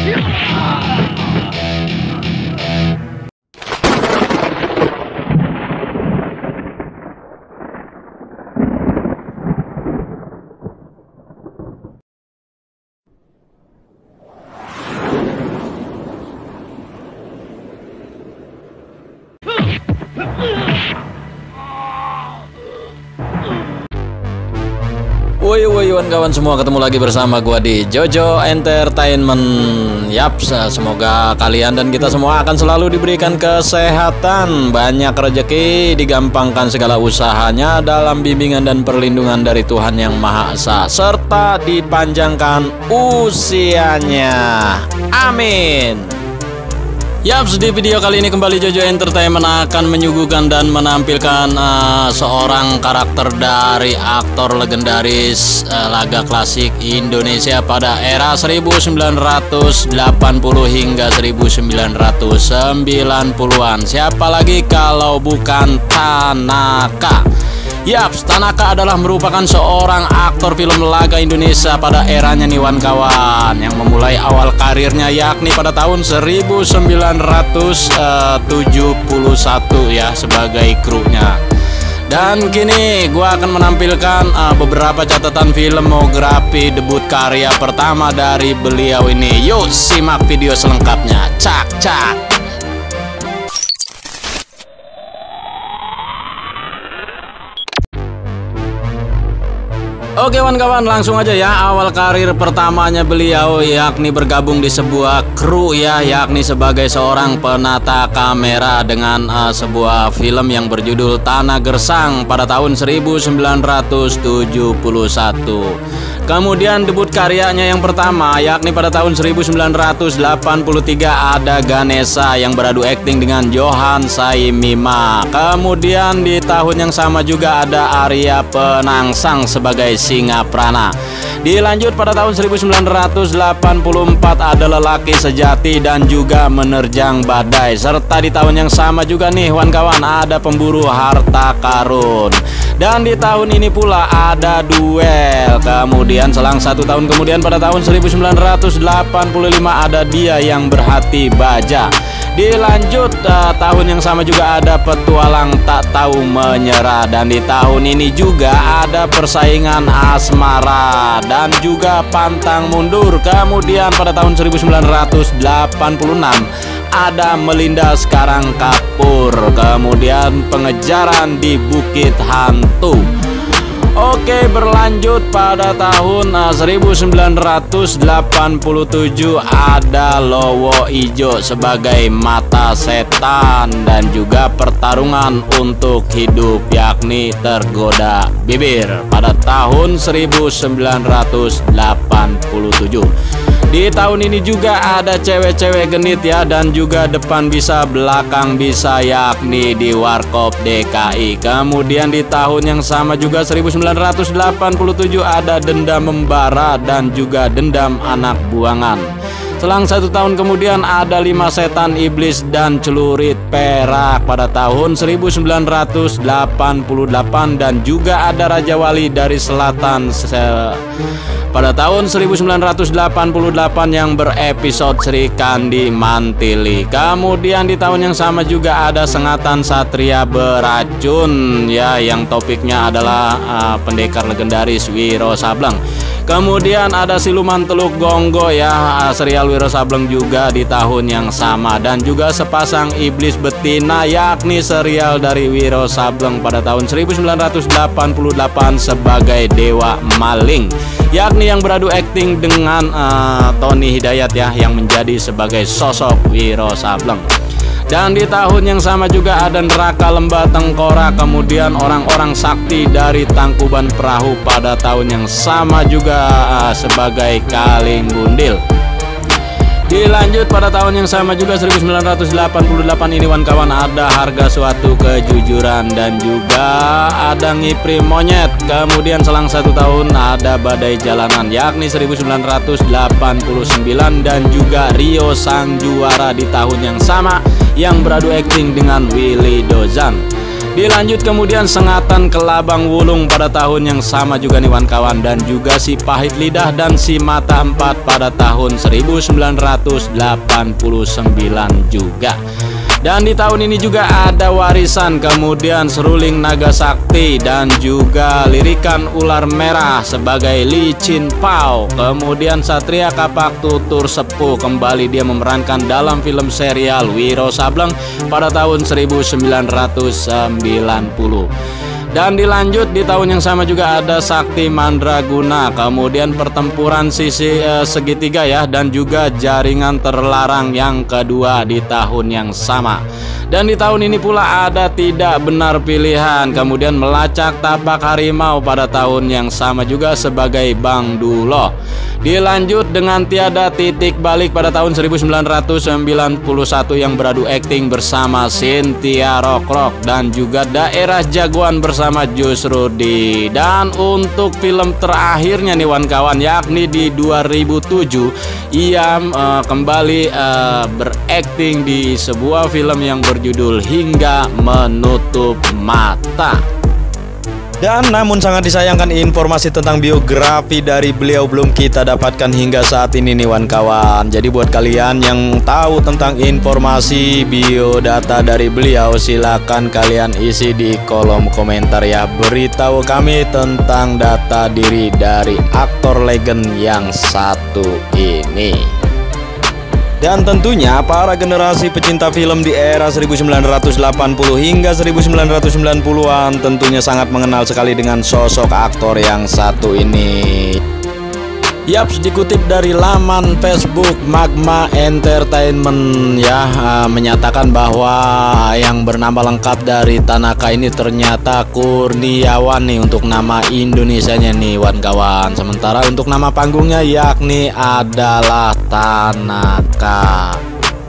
Woi kawan semua, ketemu lagi bersama gua di Jojo Entertainment. Yap, semoga kalian dan kita semua akan selalu diberikan kesehatan, banyak rezeki, digampangkan segala usahanya dalam bimbingan dan perlindungan dari Tuhan Yang Maha Esa, serta dipanjangkan usianya. Amin. Yaps, di video kali ini kembali Jojo Entertainment akan menyuguhkan dan menampilkan seorang karakter dari aktor legendaris laga klasik Indonesia pada era 1980 hingga 1990-an. Siapa lagi kalau bukan Tanaka. Yaps, Tanaka adalah merupakan seorang aktor film laga Indonesia pada eranya nih kawan, yang memulai awal karirnya yakni pada tahun 1971 ya sebagai krunya. Dan kini gua akan menampilkan beberapa catatan filmografi debut karya pertama dari beliau ini. Yuk simak video selengkapnya. Cak. Oke kawan-kawan, langsung aja ya. Awal karir pertamanya beliau yakni bergabung di sebuah kru ya, yakni sebagai seorang penata kamera dengan sebuah film yang berjudul Tanah Gersang pada tahun 1971. Kemudian debut karyanya yang pertama yakni pada tahun 1983 ada Ganesha yang beradu akting dengan Johan Saimima. Kemudian di tahun yang sama juga ada Arya Penangsang sebagai Singa Prana. Dilanjut pada tahun 1984 ada Lelaki Sejati dan juga Menerjang Badai. Serta di tahun yang sama juga nih kawan ada Pemburu Harta Karun. Dan di tahun ini pula ada Duel. Kemudian selang 1 tahun kemudian pada tahun 1985 ada Dia Yang Berhati Baja. Dilanjut tahun yang sama juga ada Petualang Tak Tahu Menyerah. Dan di tahun ini juga ada Persaingan Asmara dan juga Pantang Mundur. Kemudian pada tahun 1986 ada Melinda Sekarang Kapur. Kemudian Pengejaran di Bukit Hantu. Oke, berlanjut pada tahun 1987 ada Lowo Ijo sebagai Mata Setan dan juga Pertarungan Untuk Hidup yakni Tergoda Bibir pada tahun 1987. Di tahun ini juga ada Cewek-Cewek Genit ya, dan juga Depan Bisa Belakang Bisa yakni di Warkop DKI. Kemudian di tahun yang sama juga 1987 ada Dendam Membara dan juga Dendam Anak Buangan. Selang 1 tahun kemudian ada 5 Setan Iblis dan Celurit Perak pada tahun 1988 dan juga ada Raja Wali dari Selatan pada tahun 1988 yang berepisode Sri Kandi Mantili. Kemudian di tahun yang sama juga ada Sengatan Satria Beracun ya, yang topiknya adalah pendekar legendaris Wiro Sableng. Kemudian ada Siluman Teluk Gonggo ya, serial Wiro Sableng juga di tahun yang sama. Dan juga Sepasang Iblis Betina yakni serial dari Wiro Sableng pada tahun 1988 sebagai Dewa Maling, yakni yang beradu akting dengan Tony Hidayat ya, yang menjadi sebagai sosok Wiro Sableng. Dan di tahun yang sama juga ada Neraka Lembah Tengkorak, kemudian Orang-Orang Sakti dari Tangkuban Perahu pada tahun yang sama juga sebagai Kaling Gundil. Dilanjut pada tahun yang sama juga 1988 ini kawan ada Harga Suatu Kejujuran dan juga ada Ngipri Monyet. Kemudian selang 1 tahun ada Badai Jalanan yakni 1989 dan juga Rio Sang Juara di tahun yang sama yang beradu akting dengan Willy Dozan. Dilanjut kemudian Sengatan Kelabang Wulung pada tahun yang sama juga nih kawan, dan juga si Pahit Lidah dan si Mata Empat pada tahun 1989 juga. Dan di tahun ini juga ada Warisan, kemudian Seruling Naga Sakti, dan juga Lirikan Ular Merah sebagai Licin Pao. Kemudian Satria Kapak Tutur Sepuh, kembali dia memerankan dalam film serial Wiro Sableng pada tahun 1990. Dan dilanjut di tahun yang sama juga ada Sakti Mandraguna, kemudian Pertempuran Sisi Segitiga ya, dan juga Jaringan Terlarang yang kedua di tahun yang sama. Dan di tahun ini pula ada Tidak Benar Pilihan, kemudian Melacak Tapak Harimau pada tahun yang sama juga sebagai Bang Dulo. Dilanjut dengan Tiada Titik Balik pada tahun 1991 yang beradu akting bersama Cynthia Rockrock, dan juga Daerah Jagoan bersama Jus Rudi. Dan untuk film terakhirnya nih kawan, yakni di 2007 ia kembali berakting di sebuah film yang berjudul Hingga Menutup Mata. Dan namun sangat disayangkan informasi tentang biografi dari beliau belum kita dapatkan hingga saat ini nih kawan. Jadi buat kalian yang tahu tentang informasi biodata dari beliau, silakan kalian isi di kolom komentar ya. Beritahu kami tentang data diri dari aktor legend yang satu ini. Dan tentunya para generasi pecinta film di era 1980 hingga 1990-an tentunya sangat mengenal sekali dengan sosok aktor yang satu ini. Yaps, dikutip dari laman Facebook Magma Entertainment ya, menyatakan bahwa yang bernama lengkap dari Tanaka ini ternyata Kurniawan nih untuk nama Indonesianya nih kawan. Sementara untuk nama panggungnya yakni adalah Tanaka.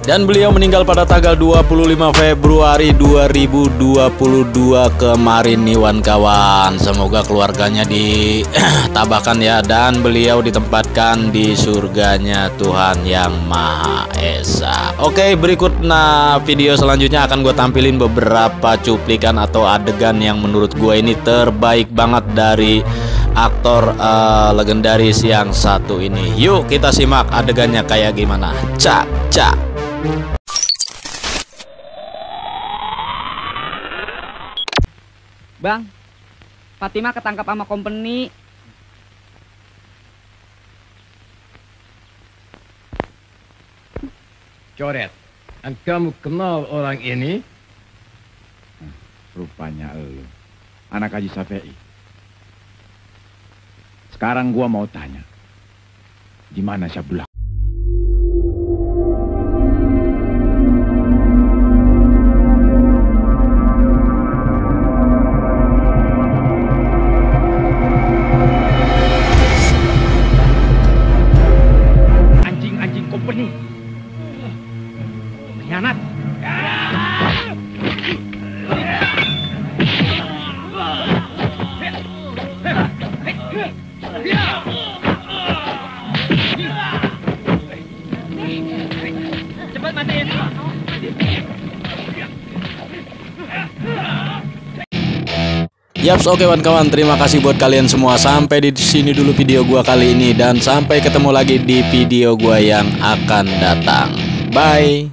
Dan beliau meninggal pada tanggal 25 Februari 2022 kemarin nih kawan. Semoga keluarganya ditabahkan ya, dan beliau ditempatkan di surganya Tuhan Yang Maha Esa. Oke, berikut video selanjutnya akan gue tampilin beberapa cuplikan atau adegan yang menurut gue ini terbaik banget dari aktor legendaris yang satu ini. Yuk kita simak adegannya kayak gimana. Cak. Bang, Fatima ketangkap sama company. Coret, dan kamu kenal orang ini? Rupanya lu anak Haji Safei. Sekarang gua mau tanya, di mana Syabullah? Pengkhianat. Cepat matiin. Yaps, oke kawan-kawan, terima kasih buat kalian semua. Sampai di sini dulu video gua kali ini, dan sampai ketemu lagi di video gua yang akan datang. Bye.